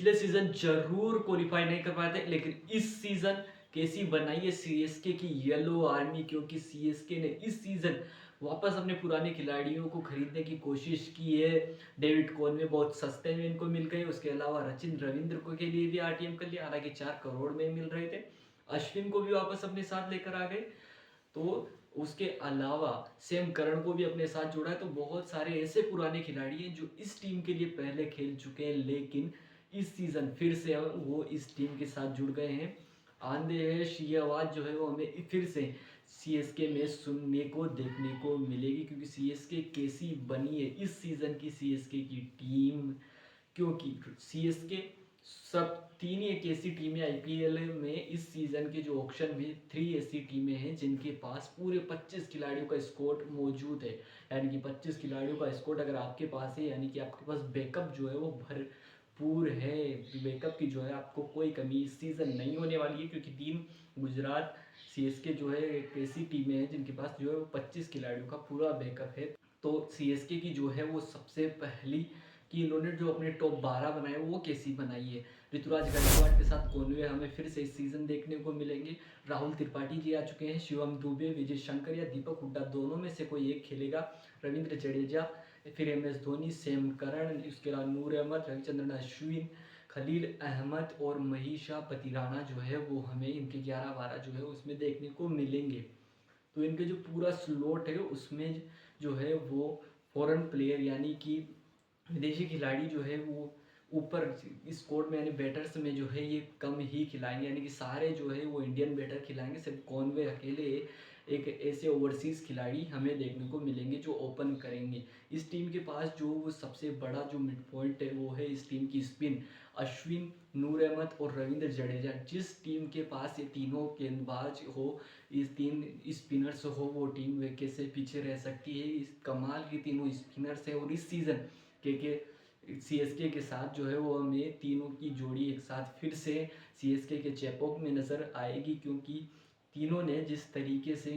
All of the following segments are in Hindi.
पिछले सीजन जरूर क्वालिफाई नहीं कर पाए थे, लेकिन इस सीजन कैसी बनाई है सीएसके की येलो आर्मी, क्योंकि सीएसके ने इस सीजन वापस अपने पुराने खिलाड़ियों को खरीदने की कोशिश की है। डेविड कॉनवे बहुत सस्ते में इनको मिल गए, उसके अलावा रचिन रविंद्र को के लिए भी आरटीएम कर लिया, हालांकि 4 करोड़ में मिल रहे थे। अश्विन को भी वापस अपने साथ लेकर आ गए। तो उसके अलावा सेम करन को भी अपने साथ जोड़ा है। तो बहुत सारे ऐसे पुराने खिलाड़ी हैं जो इस टीम के लिए पहले खेल चुके हैं, लेकिन इस सीजन फिर से वो इस टीम के साथ जुड़ गए हैं। आंदेश ये आवाज़ जो है वो हमें फिर से सीएसके में सुनने को देखने को मिलेगी, क्योंकि सीएसके कैसी बनी है इस सीजन की सीएसके की टीम। क्योंकि सीएसके सब तीन ही एक ऐसी टीमें आईपीएल में इस सीजन के जो ऑक्शन में 3 ऐसी टीमें हैं जिनके पास पूरे 25 खिलाड़ियों का स्क्वाड मौजूद है। यानी कि 25 खिलाड़ियों का स्क्वाड अगर आपके पास है, यानी कि आपके पास बैकअप जो है वो भरपूर है। बैकअप की जो है आपको कोई कमी इस सीजन नहीं होने वाली है, क्योंकि टीम गुजरात सीएसके जो है एक ऐसी टीमें हैं जिनके पास जो है वो 25 खिलाड़ियों का पूरा बैकअप है। तो सीएसके की जो है वो सबसे पहली कि इन्होंने जो अपने टॉप 12 बनाए वो कैसी बनाई है। ऋतुराज गायकवाड़ के साथ कॉनवे हमें फिर से इस सीजन देखने को मिलेंगे। राहुल त्रिपाठी जी आ चुके हैं, शिवम दुबे, विजय शंकर या दीपक हुड्डा दोनों में से कोई एक खेलेगा। रविंद्र जडेजा, फिर एमएस धोनी, सैम करन, उसके अलावा नूर अहमद, रविचंद्रन अश्विन, खलील अहमद और महीशा पतिराना जो है वो हमें इनके 11-12 जो है उसमें देखने को मिलेंगे। तो इनके जो पूरा स्लॉट है उसमें जो है वो फॉरेन प्लेयर यानी कि विदेशी खिलाड़ी जो है वो ऊपर इस कोर्ट में यानी बैटर्स में जो है ये कम ही खिलाएंगे, यानी कि सारे जो है वो इंडियन बैटर खिलाएंगे। सिर्फ कॉनवे अकेले एक ऐसे ओवरसीज खिलाड़ी हमें देखने को मिलेंगे जो ओपन करेंगे। इस टीम के पास जो वो सबसे बड़ा जो मिड पॉइंट है वो है इस टीम की स्पिन। अश्विन, नूर अहमद और रविंद्र जडेजा, जिस टीम के पास ये तीनों गेंदबाज हो, इस तीन स्पिनर्स हो, वो टीम वे कैसे पीछे रह सकती है। इस कमाल की तीनों स्पिनर्स है और इस सीजन के सीएसके के साथ जो है वो हमें तीनों की जोड़ी एक साथ फिर से सीएसके के चेपॉक में नज़र आएगी, क्योंकि तीनों ने जिस तरीके से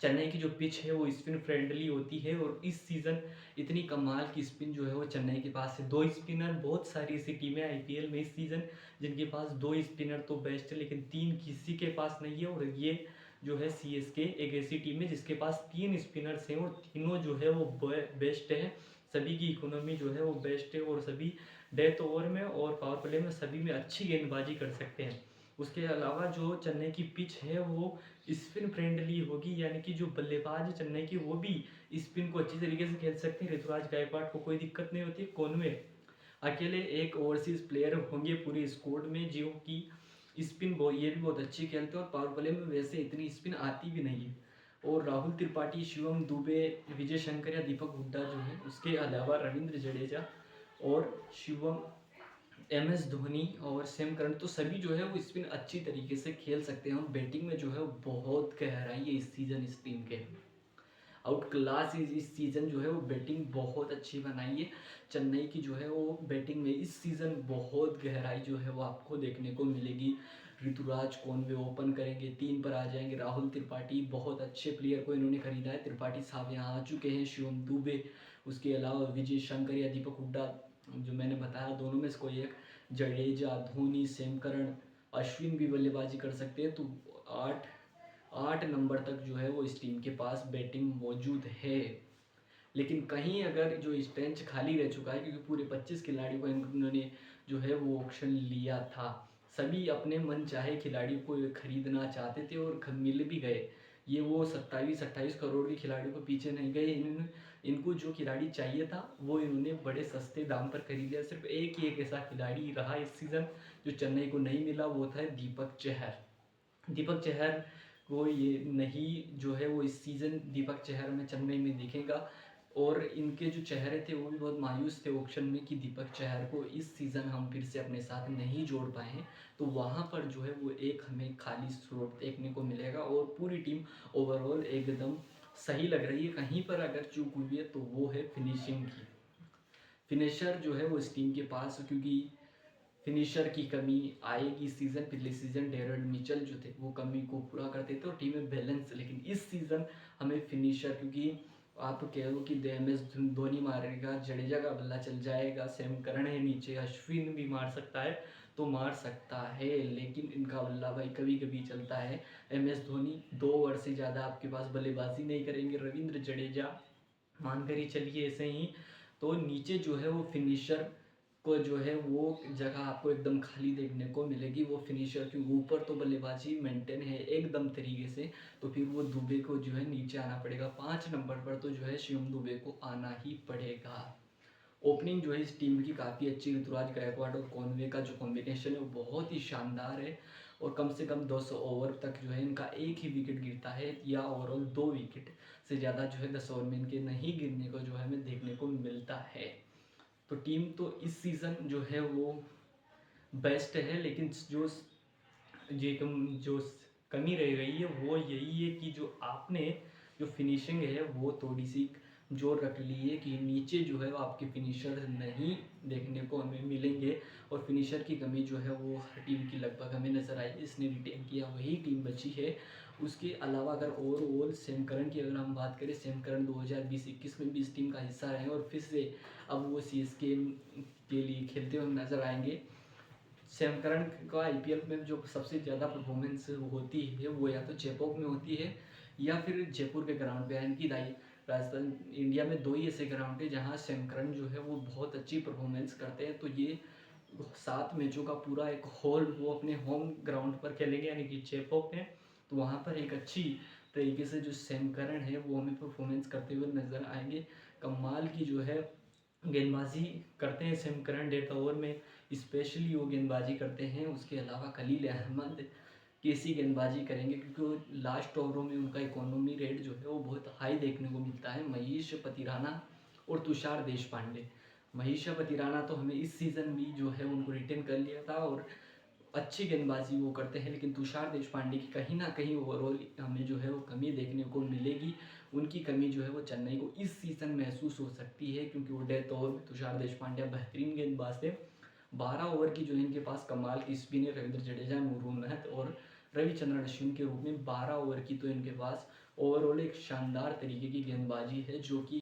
चेन्नई की जो पिच है वो स्पिन फ्रेंडली होती है, और इस सीज़न इतनी कमाल की स्पिन जो है वो चेन्नई के पास है। 2 स्पिनर, बहुत सारी ऐसी टीमें आईपीएल में इस सीज़न जिनके पास 2 स्पिनर तो बेस्ट है, लेकिन 3 किसी के पास नहीं है। और ये जो है सीएसके एक ऐसी टीम है जिसके पास 3 स्पिनर्स हैं और तीनों जो है वो बेस्ट है। सभी की इकोनॉमी जो है वो बेस्ट है और सभी डेथ ओवर में और पावर प्ले में सभी में अच्छी गेंदबाजी कर सकते हैं। उसके अलावा जो चेन्नई की पिच है वो स्पिन फ्रेंडली होगी, यानी कि जो बल्लेबाज चेन्नई की वो भी स्पिन को अच्छी तरीके से खेल सकते हैं। ऋतुराज गायकवाड़ को कोई दिक्कत नहीं होती। कॉनवे अकेले एक ओवरसीज प्लेयर होंगे पूरे स्क्वाड में जो कि स्पिन ये भी बहुत अच्छी खेलते हैं और पावर प्ले में वैसे इतनी स्पिन आती भी नहीं है। और राहुल त्रिपाठी, शिवम दुबे, विजय शंकर या दीपक हुड्डा जो है, उसके अलावा रविंद्र जडेजा और शिवम, एमएस धोनी और सैम करन, तो सभी जो है वो स्पिन अच्छी तरीके से खेल सकते हैं। और बैटिंग में जो है वो बहुत गहराई है इस सीजन इस टीम के। आउट क्लास इस सीज़न जो है वो बैटिंग बहुत अच्छी बनाई है। चेन्नई की जो है वो बैटिंग में इस सीज़न बहुत गहराई जो है वो आपको देखने को मिलेगी। ऋतुराज कॉनवे ओपन करेंगे, 3 पर आ जाएंगे। राहुल त्रिपाठी, बहुत अच्छे प्लेयर को इन्होंने खरीदा है, त्रिपाठी साहब यहाँ आ चुके हैं। शिवम दुबे, उसके अलावा विजय शंकर या दीपक हुड्डा जो मैंने बताया दोनों में से कोई एक, जडेजा, धोनी, सैम करन, अश्विन भी बल्लेबाजी कर सकते हैं। तो 8 नंबर तक जो है वो इस टीम के पास बैटिंग मौजूद है। लेकिन कहीं अगर जो स्ट्रेंथ खाली रह चुका है, क्योंकि पूरे 25 खिलाड़ियों को इन्होंने जो है वो ऑक्शन लिया था। सभी अपने मन चाहे खिलाड़ियों को खरीदना चाहते थे और मिल भी गए। ये वो 27-28 करोड़ के खिलाड़ियों को पीछे नहीं गए। इन्होंने इनको जो खिलाड़ी चाहिए था वो इन्होंने बड़े सस्ते दाम पर खरीद लिया। सिर्फ एक ही एक ऐसा खिलाड़ी रहा इस सीज़न जो चेन्नई को नहीं मिला, वो था दीपक चहर। दीपक चहर को ये नहीं जो है वो इस सीज़न दीपक चहर में चेन्नई में दिखेगा। और इनके जो चेहरे थे वो भी बहुत मायूस थे ऑक्शन में कि दीपक चहर को इस सीज़न हम फिर से अपने साथ नहीं जोड़ पाए हैं। तो वहाँ पर जो है वो एक हमें खाली स्लॉट देखने को मिलेगा और पूरी टीम ओवरऑल एकदम सही लग रही है। कहीं पर अगर चूक हुई है तो वो है फिनिशिंग की। फिनिशर जो है वो इस टीम के पास, क्योंकि फिनिशर की कमी आएगी सीजन। पिछले सीजन डेरेन मिचेल जो थे वो कमी को पूरा करते थे और टीम में बैलेंस, लेकिन इस सीजन हमें फिनिशर, क्योंकि आप कह लो कि MS धोनी मारेगा, जडेजा का बल्ला चल जाएगा, सैम करन है नीचे, अश्विन भी मार सकता है तो मार सकता है, लेकिन इनका बल्ला भाई कभी कभी चलता है। MS धोनी 2 ओवर से ज़्यादा आपके पास बल्लेबाजी नहीं करेंगे। रविंद्र जडेजा मानकर ही चलिए ऐसे ही, तो नीचे जो है वो फिनिशर को जो है वो जगह आपको एकदम खाली देखने को मिलेगी। वो फिनिशर के ऊपर तो बल्लेबाजी मेंटेन है एकदम तरीके से, तो फिर वो दुबे को जो है नीचे आना पड़ेगा। 5 नंबर पर तो जो है शिवम दुबे को आना ही पड़ेगा। ओपनिंग जो है इस टीम की काफ़ी अच्छी, ऋतुराज गायकवाड़ और कॉनवे का जो कॉम्बिनेशन है वो बहुत ही शानदार है। और कम से कम 200 ओवर तक जो है इनका एक ही विकेट गिरता है, या ओवरऑल 2 विकेट से ज़्यादा जो है 10 ओवर में इनके नहीं गिरने को जो है हमें देखने को मिलता है। तो टीम तो इस सीज़न जो है वो बेस्ट है, लेकिन जो कमी रह गई है वो यही है कि जो आपने जो फिनिशिंग है वो थोड़ी सी जोर रख ली है कि नीचे जो है वो आपके फिनिशर नहीं देखने को हमें मिलेंगे। और फिनिशर की कमी जो है वो हर टीम की लगभग हमें नज़र आई, इसने रिटेन किया वही टीम बची है। उसके अलावा अगर ओवरऑल सैम करन की अगर हम बात करें, सैम करन 2020-21 में भी इस टीम का हिस्सा रहे और फिर से अब वो CSK के लिए खेलते हुए नजर आएंगे। सैम करन का IPL में जो सबसे ज़्यादा परफॉर्मेंस होती है वो या तो चेपॉक में होती है या फिर जयपुर के ग्राउंड पे, यानी कि राजस्थान इंडिया में 2 ही ऐसे ग्राउंड है जहाँ सैम करन जो है वो बहुत अच्छी परफॉर्मेंस करते हैं। तो ये 7 मैचों का पूरा एक होल वो अपने होम ग्राउंड पर खेलेंगे, यानी कि चेपॉक में। तो वहाँ पर एक अच्छी तरीके से जो सैम करन है वो हमें परफॉर्मेंस करते हुए नजर आएंगे। कमाल की जो है गेंदबाजी करते हैं सैम करन डेथ ओवर में, स्पेशली वो गेंदबाजी करते हैं। उसके अलावा खलील अहमद कैसी गेंदबाजी करेंगे, क्योंकि लास्ट ओवरों में उनका इकोनॉमी रेट जो है वो बहुत हाई देखने को मिलता है। महेश पतिराना और तुषार देशपांडे, महेश पतिराना तो हमें इस सीज़न भी जो है उनको रिटेन कर लिया था और अच्छी गेंदबाजी वो करते हैं, लेकिन तुषार देशपांडे की कहीं ना कहीं ओवरऑल हमें जो है वो कमी देखने को मिलेगी। उनकी कमी जो है वो चेन्नई को इस सीज़न महसूस हो सकती है, क्योंकि वो डेथ ओवर में तुषार देशपांडे बेहतरीन गेंदबाज थे। 12 ओवर की जो इनके पास कमाल की स्पिन है, रविंद्र जडेजा, नूरुल महत और रविचंद्रन अश्विन के रूप में 12 ओवर की तो इनके पास ओवरऑल एक शानदार तरीके की गेंदबाजी है, जो कि